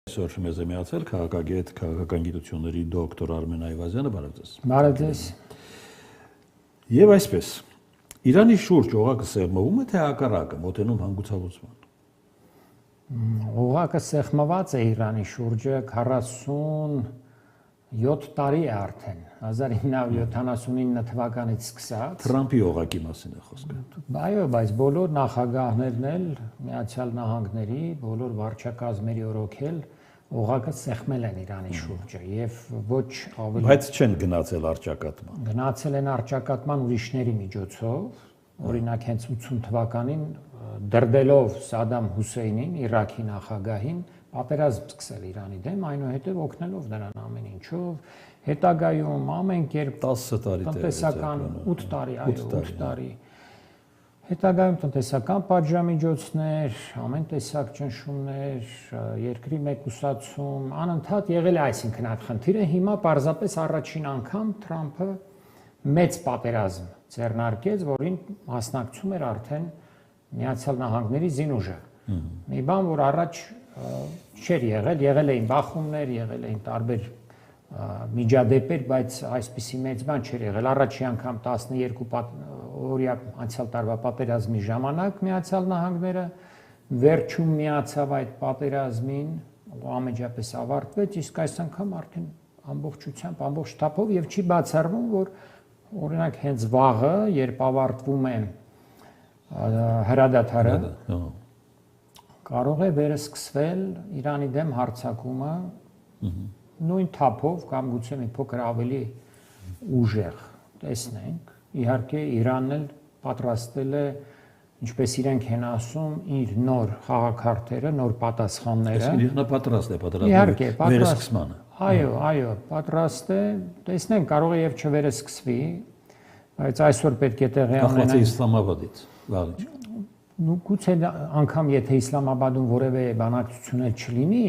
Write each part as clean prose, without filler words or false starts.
Այսօր մեզ է միացել քաղաքագետ, քաղաքական գիտությունների դոկտոր Արմեն Այվազյանը, բարև ձեզ։ Բարև ձեզ։ Եվ այսպես, Իրանի շուրջ օղակը սեղմվում է, թե հակառակը, մոտենում հանգուցալուծման։ Օղակը սեղմված է Իրանի շուրջը 47 տարի է արդեն, 1979 թվականից սկսած։ Թրամփի օղակի մասին է խոսքը։ Այո, բայց բոլոր նախագահներն էլ Միացյալ Նահանգների, բոլոր վարչակազմերի օրոքել օղակը սեղմել են Իրանի շուրջը եւ ոչ ավելի։ Բայց չեն գնացել արճակատման։ Գնացել են արճակատման ուրիշների միջոցով, օրինակ հենց 80 թվականին դրդելով Սադամ Հուսեյնին, Իրաքի նախագահին, պատերազմ սկսել Իրանի դեմ, այնուհետև օգնելով նրան ամեն ինչով, հետագայում ամեն կերպ 10 տարի տնտեսական 8 տարի, այո, 8 տարի։ Հետագայում տնտեսական պատժամիջոցներ, ամեն տեսակ ճնշումներ, երկրի մեկուսացում, անընդհատ եղել է այսինքն այդ խնդիրը, հիմա պարզապես առաջին անգամ Թրամփը մեծ պատերազմ ձեռնարկեց, որին մասնակցում էր արդեն Միացյալ Նահանգների զինուժը։ Մի բան, որ առաջ չէր եղել էին բախումներ, եղել էին տարբեր միջադեպեր, բայց այսպիսի մեծ բան չէր եղել։ Առաջի անգամ 12 օրյա անցյալ տարվա պատերազմի ժամանակ Միացյալ Նահանգները վերջում միացավ այդ պատերազմին, ամենջապես ավարտվեց, իսկ այս անգամ արդեն ամբողջությամբ, ամբողջ թափով եւ չի բացառվում, որ օրինակ հենց վաղը, երբ ավարտվում է հրադադարը, կարող է վերսկսվել Իրանի դեմ հարձակումը նույն թափով կամ գուցե մի փոքր ավելի ուժեղ, տեսնենք։ Իհարկե Իրանն էլ պատրաստել է, ինչպես իրենք են ասում, իր նոր խաղաքարտերը, նոր պատասխանները։ Իրանը պատրաստ է վերսկսմանը։ Այո, պատրաստ է, տեսնենք, կարող է եւ չվերսկսվի, բայց այսօր պետք է տեղի ունենա Իսլամաբադից, վաղուց։ Գուցե անգամ եթե Իսլամաբադում որևէ բանակցություն չլինի,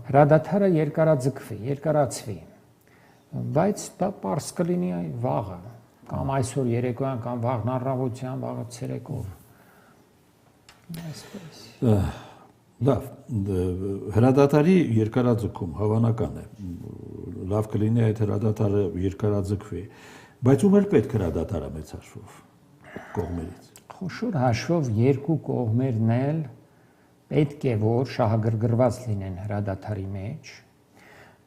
հրադադարը երկարացվի, բայց դա պարզ կլինի վաղը, կամ այսօր երեկոյան, կամ վաղն առավոտյան, վաղը ցերեկով։ Այսպես։ Լավ, հրադադարի երկարաձգում հավանական է, լավ կլինի այդ հրադադարը երկարաձգվի, բայց ում էլ պետք հրադադարը մեծ հաշվով կողմերից։ Խոշոր հաշվով երկու կողմերն էլ պետք է որ շահագրգռված լինեն հրադադարի մեջ,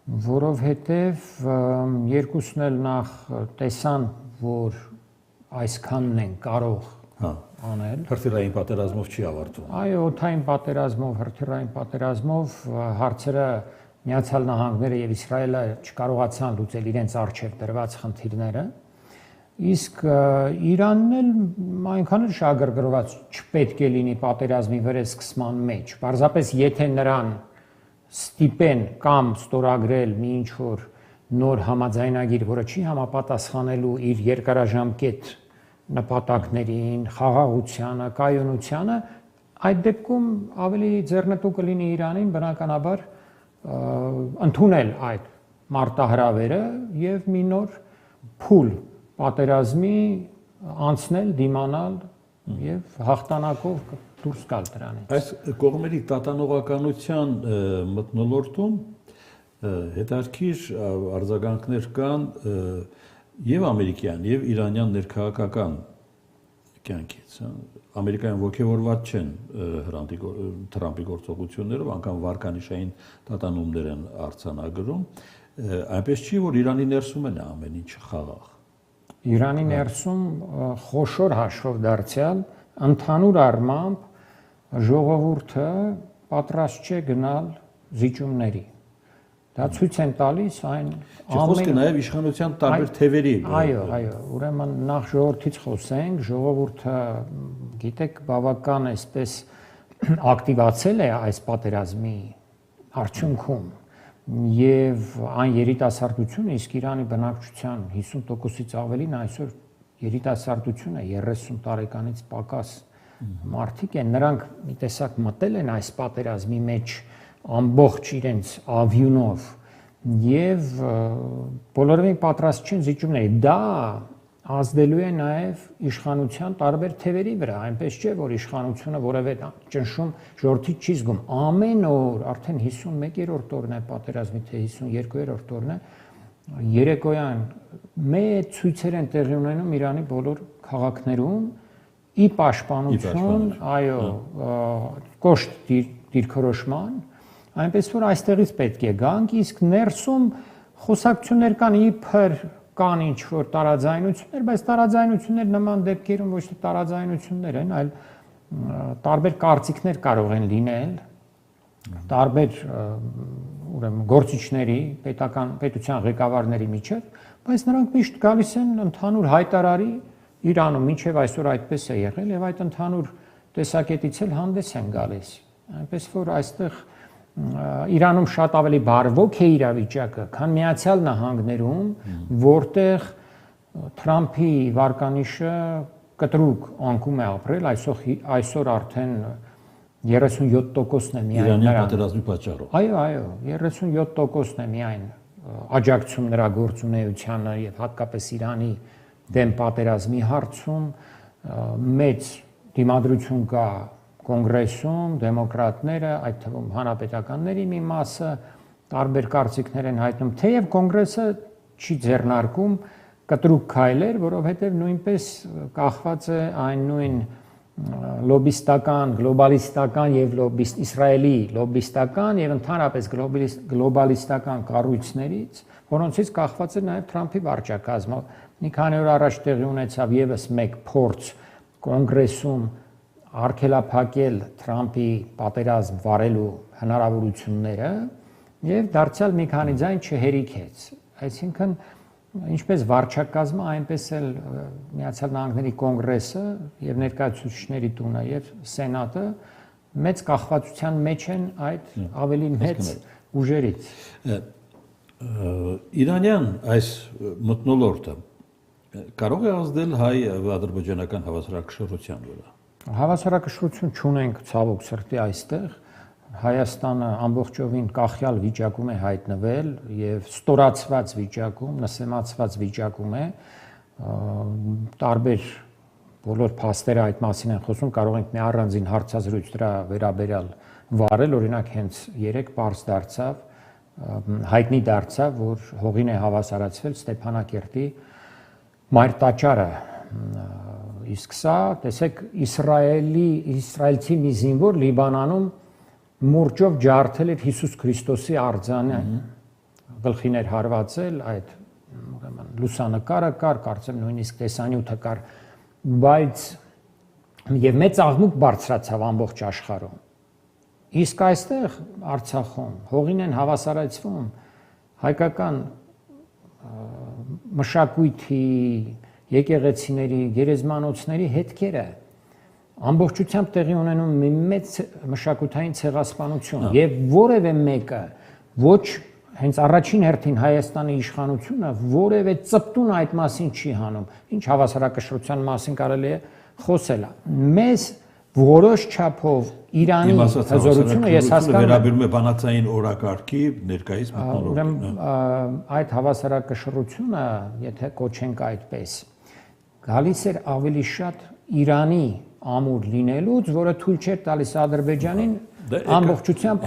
որովհետև երկուսն էլ նախ տեսան, որ այսքանն են կարող անել։ Հրթիռային պատերազմով չի ավարտվում։ Այո, օդային պատերազմով, հրթիռային պատերազմով հարցերը Միացյալ Նահանգները եւ Իսրայելը չկարողացան լուծել իրենց առջև դրված խնդիրները, իսկ Իրանն էլ այնքան էլ շահագրգռված չպետք է լինի պատերազմի վերսկսման մեջ։ Պարզապես եթե նրան ստիպեն կամ ստորագրել մի ինչ-որ նոր համաձայնագիր, որը չի համապատասխանելու իր երկարաժամկետ նպատակներին, խաղաղությանը, կայունությանը, այդ դեպքում ավելի ձեռնտու կլինի Իրանին բնականաբար ընդունել այդ մարտահրավերը եւ մի նոր փուլ պատերազմի անցնել, դիմանալ եւ հաղթանակով դուրս գալ դրանից։ Այս կողմերի տատանողականության մթնոլորտում հետարքիր արձագանքներ կան եւ ամերիկյան եւ իրանյան ներքաղաքական կյանքից։ Ամերիկայում ոգևորված չեն Թրամփի գործողություններով, անգամ վարկանիշային տատանումներ են արձանագրում, այնպես չի, որ Իրանի ներսում են ամեն ինչ խաղաղ։ Իրանի ներսում խոշոր հաշվով դարձյալ ընդհանուր առմամբ ժողովուրդը պատրաստ չէ գնալ զիջումների։ Դա ցույց են տալիս այն Խոսքը նաև իշխանության տարբեր թևերի։ Այո, ուրեմն նախ ժողովրդից խոսենք, ժողովուրդը գիտեք բավական այսպես ակտիվացել է այս պատերազմի արդյունքում եւ այն երիտասարդությունը, իսկ Իրանի բնակչության 50%-ից ավելին այսօր երիտասարդություն է, 30 տարեկանից պակաս մարդիկ են, նրանք մի տեսակ մտել են այս պատերազմի մեջ ամբողջ իրենց ավյունով եւ բոլորովին պատրաստ չեն զիջումների։ Դա ազդելու է նաև իշխանության տարբեր թևերի վրա, այնպես չէ, որ իշխանությունը որևէ ճնշում ժողովրդից չի զգում։ Ամեն օր, արդեն 51-րդ օրն է պատերազմի, թե 52-րդ օրն է, երեկոյան մեծ ցույցեր են տեղի ունենում Իրանի բոլոր քաղաքներում ի պաշտպանություն, այո, կոշտ դիրքորոշման, այնպես որ այստեղից պետք է գանք, իսկ ներսում խոսակցություններ կան իբր կան ինչ որ տարաձայնություններ, բայց տարաձայնություններ նման դեպքերում ոչ թե տարաձայնություններ են, այլ տարբեր կարծիքներ կարող են լինել, տարբեր ուրեմն գործիչների, պետության ղեկավարների միջև, բայց նրանք միշտ գալիս են ընդհանուր հայտարարի Իրանում մինչև այսօր այդպես է եղել եւ այդ ընդհանուր տեսակետից էլ հանդես են գալիս։ Այնպես որ այստեղ Իրանում շատ ավելի բարվոք է իրավիճակը, քան Միացյալ Նահանգներում, որտեղ Թրամփի վարկանիշը կտրուկ անկում է ապրել, այսօր արդեն 37%-ն է միայն Իրանի պատերազմի պատճառով։ Այո, 37%-ն է միայն աջակցում նրա գործունեությանը եւ հատկապես Իրանի դեմ պատերազմի հարցում մեծ դիմադրություն կա կոնգրեսում, դեմոկրատները, այդ թվում հանրապետականների մի մասը տարբեր կարծիքներ են հայտնում, թեև կոնգրեսը չի ձեռնարկում կտրուկ քայլեր, որովհետև նույնպես կախված է այն նույն լոբիստական, գլոբալիստական եւ Իսրայելի լոբիստական եւ ընդհանրապես գլոբալիստական կառույցներից, որոնցից կախված է նաեւ Թրամփի վարչակազմը։ Մի քանի օր առաջ տեղի ունեցավ եւս մեկ փորձ կոնգրեսում արգելափակել Թրամփի պատերազմ վարելու հնարավորությունները եւ դարձյալ մի քանի ձայն չհերիքեց։ Այսինքն ինչպես վարչակազմը, այնպես էլ Միացյալ Նահանգների կոնգրեսը եւ ներկայացուցիչների տունը եւ սենատը մեծ կախվածության մեջ են այդ ավելի մեծ ուժերից։ Իրանյան այս մթնոլորտը կարող է ազդել հայ-ադրբեջանական հավասարակշռության վրա։ Հավասարակշռություն չունենք ցավոք սրտի այստեղ։ Հայաստանը ամբողջովին կախյալ վիճակում է հայտնվել եւ ստորացված վիճակում, նսեմացված վիճակում է։ Տարբեր բոլոր փաստերը այդ մասին են խոսում, կարող ենք մի առանձին հարցազրույց դրա վերաբերյալ վարել, օրինակ հենց երեք պարզ դարձավ, հայտնի դարձավ, որ հողին է հավասարացվել Ստեփանակերտի մայր տաճարը։ Իսկ սա, տեսեք, իսրայելցի մի զինվոր Լիբանանում մուրճով ջարդել էր Հիսուս Քրիստոսի արձանը, գլխին էր հարվածել, այդ լուսանկարը կար, կարծեմ նույնիսկ տեսանյութը կար, բայց եւ մեծ աղմուկ բարձրացավ ամբողջ աշխարհում։ Իսկ այստեղ Արցախում հողին են հավասարացվում հայկական մշակույթի, եկեղեցիների, գերեզմանոցների հետքերը ամբողջությամբ տեղի ունենում մի մեծ մշակութային ցեղասպանություն եւ որևէ մեկը ոչ հենց առաջին հերթին Հայաստանի իշխանությունը որևէ ծպտուն այդ մասին չի հանում, ինչ հավասարակշռության մասին կարելի է խոսել։ Մեզ որոշ չափով Իրանի հզորությունը ես հասկանում եմ վերաբերում է բանացային օրակարգի ներկայիս մթնոլորտին։ Ուրեմն այդ հավասարակշռությունը, եթե կոչենք այդպես, գալիս էր ավելի շատ Իրանի ամուր լինելուց, որը թույլ չէր տալիս Ադրբեջանին ամբողջությամբ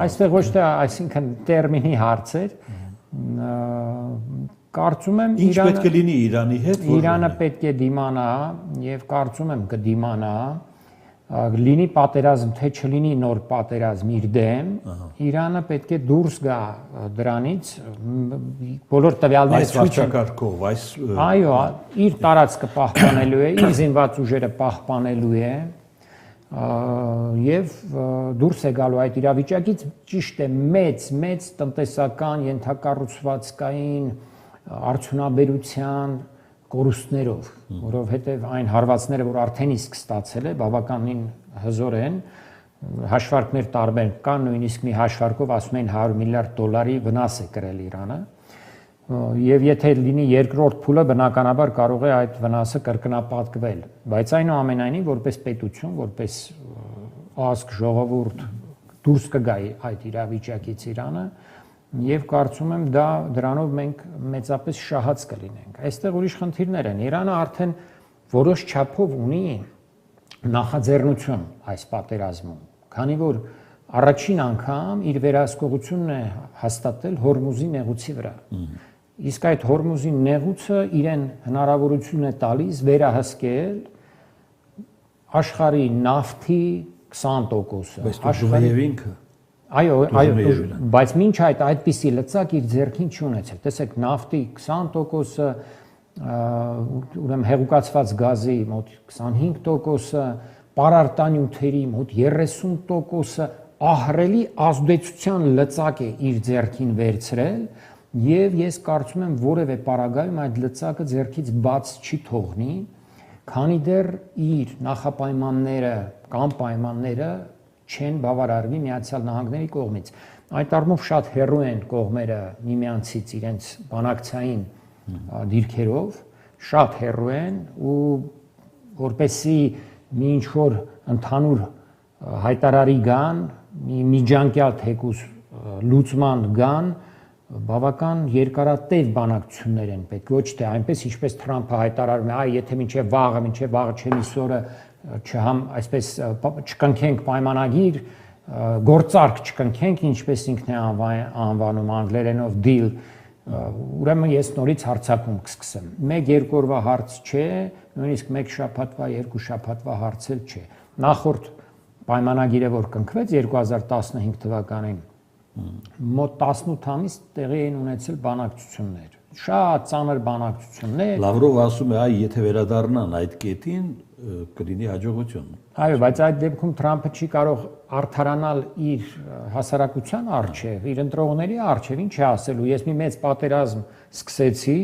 այստեղ ոչ թե այսինքն տերմինի հարց էր, կարծում եմ ինչ պետք է լինի Իրանի հետ, Իրանը պետք է դիմանա եւ կարծում եմ կդիմանա, լինի պատերազմ, թե չլինի նոր պատերազմ իր դեմ, Իրանը պետք է դուրս գա դրանից, բոլոր տվյալները ցույց են կարգով, այո, իր տարածքը պահպանելու է, իր զինված ուժերը պահպանելու է եւ դուրս է գալու այդ իրավիճակից, ճիշտ է, մեծ տնտեսական ենթակառուցվածքային արդյունաբերության կորուստներով, որովհետև այն հարվածները, որ արդեն իսկ ստացել է, բավականին հզոր են, հաշվարկներ տարբեր կան, նույնիսկ մի հաշվարկով ասում են $100 միլիարդ վնաս է կրել Իրանը, եւ եթե լինի երկրորդ փուլը, բնականաբար կարող է այդ վնասը կրկնապատկվել, բայց այնուամենայնիվ որպես պետություն, որպես ազգ, ժողովուրդ դուրս կգա այդ իրավիճակից Իրանը, եւ կարծում եմ դրանով մենք մեծապես շահած կլինենք։ Այստեղ ուրիշ խնդիրներ են։ Իրանը արդեն որոշ չափով ունի նախաձեռնություն այս պատերազմում, քանի որ առաջին անգամ իր վերահսկողությունն է հաստատել Հորմուզի նեղուցի վրա։ Իսկ այդ Հորմուզի նեղուցը իրեն հնարավորություն է տալիս վերահսկել աշխարհի նավթի 20%-ը։ Աշխարհի ինքը Այո, բայց մինչ այդպիսի լծակ իր ձեռքին չունեցել։ Տեսեք, նավթի 20%-ը, ուրեմն հեղուկացված գազի մոտ 25%-ը, պարարտանյութերի մոտ 30%-ը ահռելի ազդեցության լծակ է իր ձեռքին վերցրել, եւ ես կարծում եմ որևէ պարագայում այդ լծակը ձեռքից բաց չի թողնի, քանի դեռ իր նախապայմանները կամ պայմանները չեն բավարարվի Միացյալ Նահանգների կողմից։ Այդ առումով շատ հեռու են կողմերը միմյանցից իրենց բանակցային դիրքերով, շատ հեռու են ու որպեսի մի ինչ-որ ընդհանուր հայտարարի գան, մի միջանկյալ թեկուզ լուծման գան, բավական երկարատև բանակցություններ են պետք, ոչ թե այնպես ինչպես Թրամփը հայտարարում է, եթե մինչև վաղը չեմիսօրը այսպես չկնքենք պայմանագիր, գործարք չկնքենք, ինչպես ինքն է անվանում անգլերենով deal, ուրեմն ես նորից հարձակում կսկսեմ։ 1-2 օրվա հարց չէ, նույնիսկ 1 շաբաթվա, 2 շաբաթվա հարց էլ չէ։ Նախորդ պայմանագիրը, որ կնքվեց 2015 թվականին, մոտ 18 ամիս տեղի էին ունեցել բանակցություններ, շատ ծանր բանակցություններ։ Լավրովը ասում է, եթե վերադառնան այդ կետին, կլինի հաջողություն։ Այո, բայց այդ դեպքում Թրամփը չի կարող արդարանալ իր հասարակության առջև, իր ընտրողների առջև, ինչ է ասելու։ Ես մի մեծ պատերազմ սկսեցի,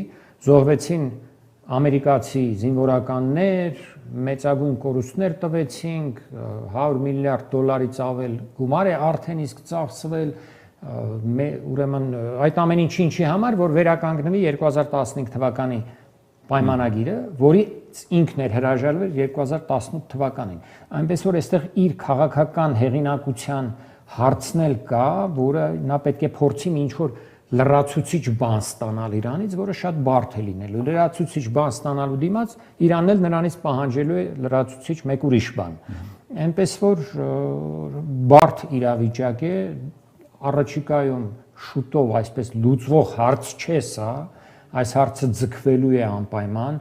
զոհվեցին ամերիկացի զինվորականներ, մեծագույն կորուստներ տվեցինք, $100 միլիարդ ավել գումար է արդեն իսկ ծախսվել, ուրեմն այդ ամեն ինչի համար, որ վերականգնվի 2015 թվականի պայմանագիրը, որի ինքն էր հրաժարվել 2018 թվականին։ Այնպես որ այստեղ իր քաղաքական հեղինակության հարցն էլ կա, որը նա պետք է փորձի ինչ որ լրացուցիչ բան ստանալ Իրանից, որը շատ բարդ է լինելու։ Լրացուցիչ բան ստանալու դիմաց Իրանն էլ նրանից պահանջելու է լրացուցիչ մեկ ուրիշ բան։ Այնպես որ բարդ իրավիճակ է, առաջիկայում շուտով այսպես լուծվող հարց չէ սա, այս հարցը ձգվելու է անպայման,